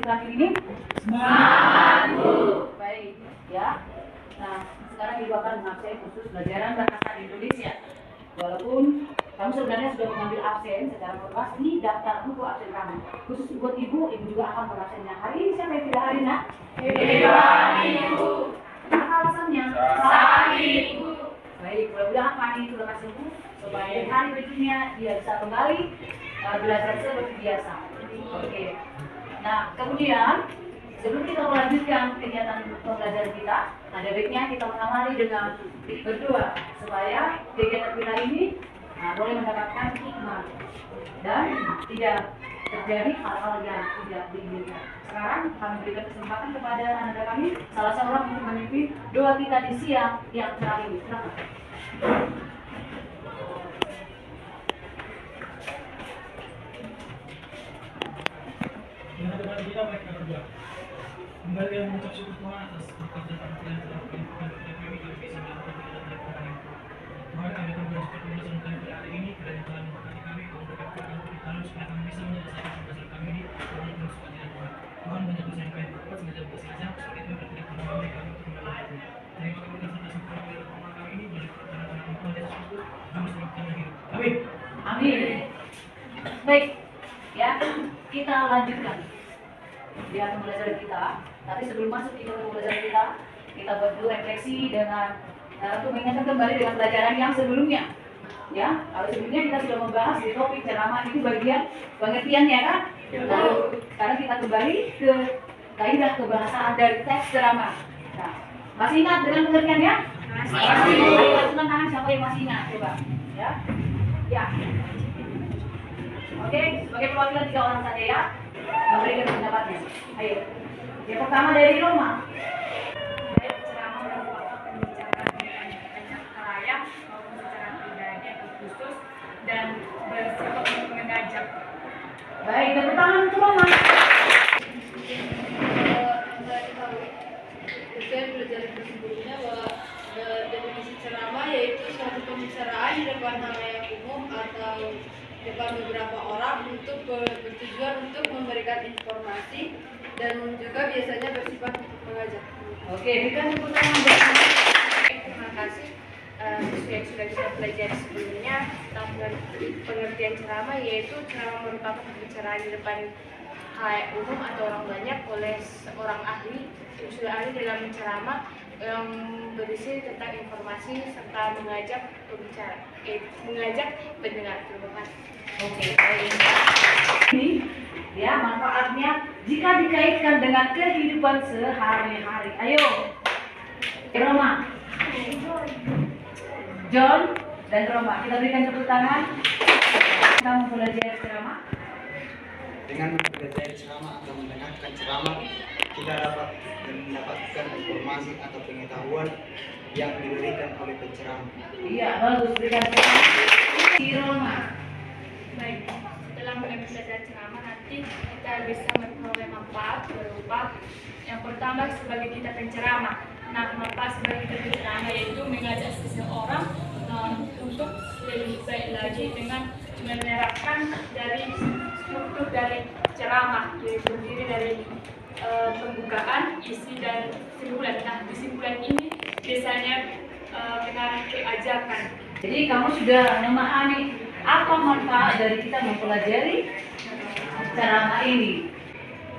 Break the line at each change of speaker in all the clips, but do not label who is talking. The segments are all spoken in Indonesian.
terakhir ini?
Semangat, Bu.
Baik, ya. Nah, sekarang Ibu akan mengabsen khusus pelajaran bahasa Indonesia. Walaupun kamu sebenarnya sudah mengambil absen secara bebas di daftar buku absen kamu. Khusus buat Ibu juga akan mengabsennya. Hari ini siapa yang tidak hari, Nak?
Ibu.
Apa alasannya?
Sakit, Bu.
Baik, mudah-mudahan Fani itu lekas sembuh supaya di hari berikutnya dia bisa kembali belajar seperti biasa. Oke. Nah, kemudian sebelum kita melanjutkan kegiatan pembelajaran kita, ada baiknya kita mengawali dengan berdoa supaya kegiatan kita ini boleh mendapatkan hikmah dan tidak terjadi hal-hal yang tidak diinginkan. Sekarang kami berikan kesempatan kepada anak-anak kami salah seorang untuk memimpin doa kita di siang yang cerah ini. Silakan.
Kembali yang mengucap syukur Tuhan atas pekerjaan yang telah dilakukan kepada kami dan bisa melakukan kegiatan hari ini. Tuhan, kami akan bersyukur pembahasan kami pada hari ini karena Tuhan memberkati kami untuk berkata kita supaya kami bisa menyelesaikan pembahasan kami ini dengan penuh sukacita Tuhan. Tuhan, banyak dosa yang kami perbuat sengaja bersengaja supaya itu berkenan kepada kami untuk melakukan. Terima kasih atas semua kebenaran kami ini bagi anak-anak Tuhan Yesus Kristus juru selamat kami hidup. Amin.
Amin. Baik, ya kita lanjutkan dia pembelajaran kita. Tapi sebelum masuk ke pembelajaran kita buat dulu refleksi dengan untuk mengingatkan kembali dengan pelajaran yang sebelumnya. Ya, kalau sebelumnya kita sudah membahas di topik ceramah itu bagian pengertiannya kan. Lalu sekarang kita kembali ke kaidah kebahasaan dari teks ceramah. Nah, masih ingat dengan pengertiannya? Masih. Ayo angkat tangan siapa yang masih ingat coba. Ya. Ya. Oke, sebagai perwakilan 3 orang saja ya. Memberikan pendapatnya. Ayo. Yang pertama dari Roma.
Baik, ceramah merupakan pembicaraan yang banyak halayak maupun secara pribadi atau khusus dan bersifat untuk mengajak.
Baik, tepuk tangan untuk Roma.
Saya belajar sebelumnya bahwa definisi ceramah yaitu suatu pembicaraan di depan halayak umum atau depan beberapa orang untuk bertujuan untuk memberikan informasi dan juga biasanya bersifat untuk mengajak.
Oke, berikan tepuk tangan buat Roma.
Terima kasih sesuai yang sudah kita pelajari sebelumnya tentang pengertian ceramah, yaitu ceramah merupakan pembicaraan di depan halayak umum atau orang banyak oleh seorang ahli yang sudah ahli dalam menceramah yang berisi tentang informasi serta mengajak pembicara, mengajak pendengar. Terima kasih.
Oke, baik. Ini ya manfaatnya jika dikaitkan dengan kehidupan sehari-hari. Ayo, Roma, John dan Roma, kita berikan tepuk tangan. Kita mempelajari ceramah.
Dengan mempelajari ceramah atau mendengarkan ceramah, kita dapat mendapatkan informasi atau pengetahuan yang diberikan oleh penceramah.
Iya, bagus, berikan tepuk tangan. Si Roma.
Baik, setelah belajar ceramah nanti kita bisa memperoleh manfaat berupa yang pertama sebagai kita penceramah. Nah, manfaat sebagai kita penceramah yaitu mengajak seseorang untuk lebih baik lagi dengan menerapkan dari struktur dari ceramah, yaitu terdiri dari pembukaan, isi dan kesimpulan. Nah, kesimpulan ini biasanya dengan keajakan.
Jadi kamu sudah memahami apa manfaat dari kita mempelajari ceramah ini.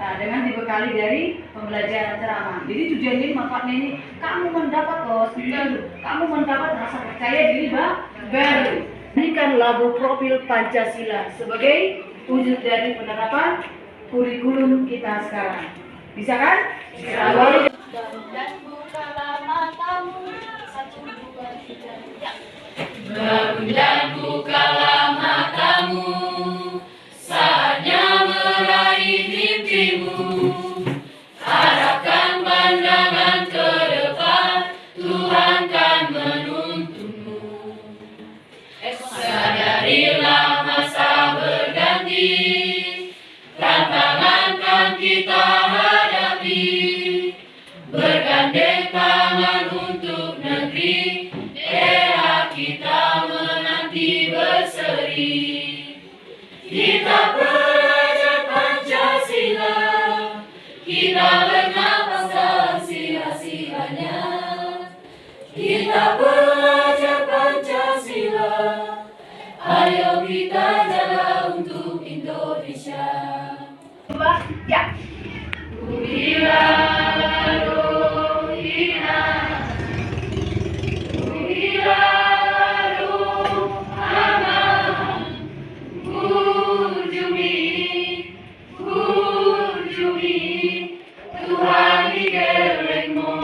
Nah, dengan dibekali dari pembelajaran ceramah. Jadi tujuan ini manfaatnya ini kamu mendapat wawasan baru, kamu mendapat rasa percaya diri baru. Berikan labu profil Pancasila sebagai wujud dari penerapan kurikulum kita sekarang. Bisa kan? Bisa.
Dan bukalah matamu, 1, 2, 3, ya.
Bangun dan bukalah matamu, saatnya meraih mimpimu. Arahkan pandangan ke depan, Tuhan kan menuntunmu. Sadarilah masa berganti, tantangan kan kita hadapi. Bergandeng tangan untuk negeri, era kita menanti berseri. Kita belajar Pancasila, kita bernafas sia-sianya. Kita belajar Pancasila, ayo kita jaga untuk Indonesia.
Coba, ya.
Bila rohina, bila rohama, Gurjumi, Tuhan digelengmo,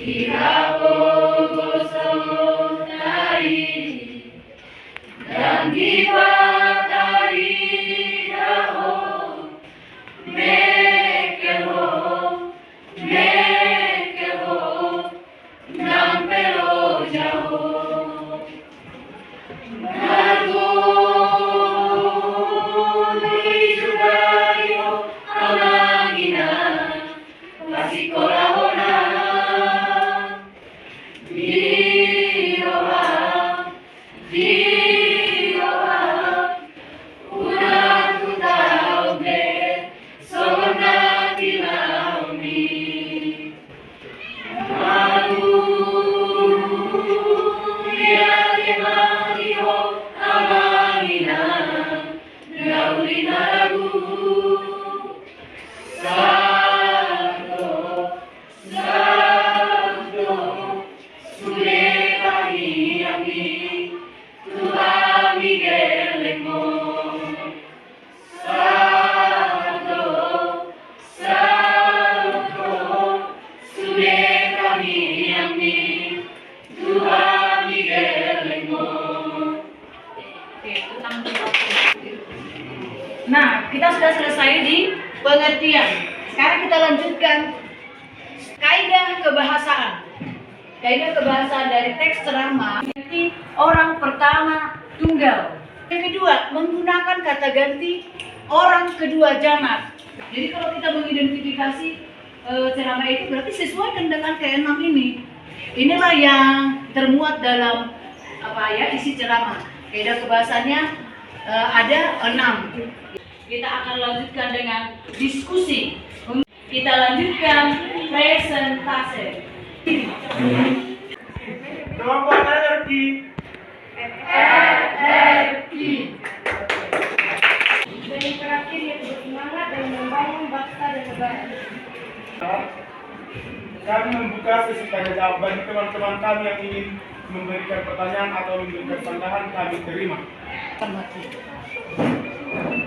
Dirapo gosonai, dan dipatari daho. Mekeho, nampelo jaho. Nago, nui juga yo, amangina, pasikorahona. Diroha, unang kutaube.
Nah, kita sudah selesai di pengertian. Sekarang kita lanjutkan kaidah kebahasaan. Kaidah kebahasaan dari teks ceramah ganti orang pertama tunggal. Yang kedua, menggunakan kata ganti orang kedua jamak. Jadi kalau kita mengidentifikasi ceramah itu berarti sesuaikan dengan keenam ini. Inilah yang termuat dalam isi ceramah. Kaidah kebahasaannya ada 6. Kita akan lanjutkan dengan diskusi. Kita lanjutkan presentasi.
Kelompok RRQ.
Dari terakhir yang bersemangat dan membangun bangsa dan negara.
Kami membuka sesi tanya jawab bagi teman-teman kami yang ingin memberikan pertanyaan atau memberikan pandangan, kami terima.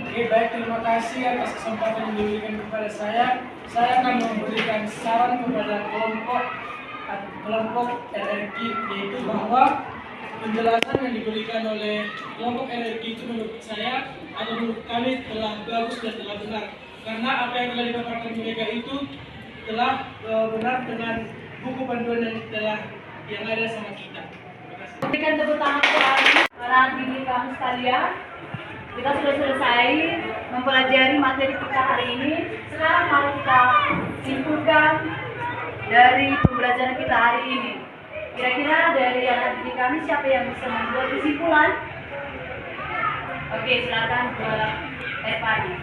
Oke, baik, terima kasih atas kesempatan yang diberikan kepada saya. Saya akan memberikan saran kepada kelompok RRQ, yaitu bahwa penjelasan yang diberikan oleh kelompok RRQ itu menurut saya atau menurut kami telah bagus dan telah benar. Karena apa yang telah dipaparkan mereka itu telah benar dengan buku panduan yang ada sama kita. Terima kasih.
Berikan tepuk tangan para hadirin kami sekalian. Kita sudah selesai mempelajari materi kita hari ini. Sekarang mari kita simpulkan dari pembelajaran kita hari ini. Kira-kira dari anak didik kami siapa yang bisa membuat kesimpulan? Oke, silakan ke Ervani.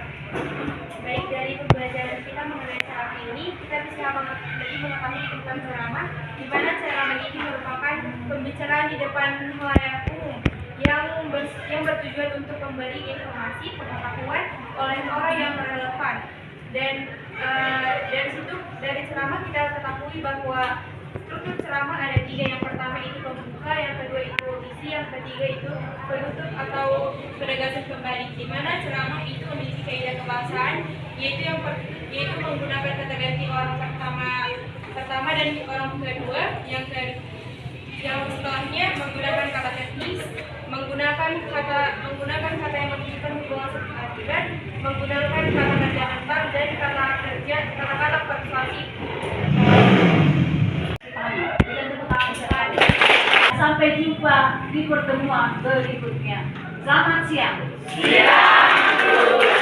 Baik, dari pembelajaran kita mengenai ceramah ini, kita bisa lebih mengetahui tentang ceramah, di mana ceramah ini merupakan pembicaraan di depan halayak umum yang bertujuan untuk memberi informasi pengetahuan oleh orang yang relevan. Dan dari ceramah kita ketahui bahwa struktur ceramah ada 3. Yang pertama itu pembuka, yang kedua itu isi, yang ketiga itu penutup atau penegasan kembali. Di mana ceramah itu memiliki kaidah kebahasaan, yaitu menggunakan kata ganti orang pertama dan orang kedua, yang setelahnya menggunakan kata teknis, menggunakan kata yang menunjukkan hubungan sebab akibat, menggunakan kata kerja antar dan kata-kata persuasif.
Sampai jumpa di pertemuan berikutnya. Selamat siang.
Siang.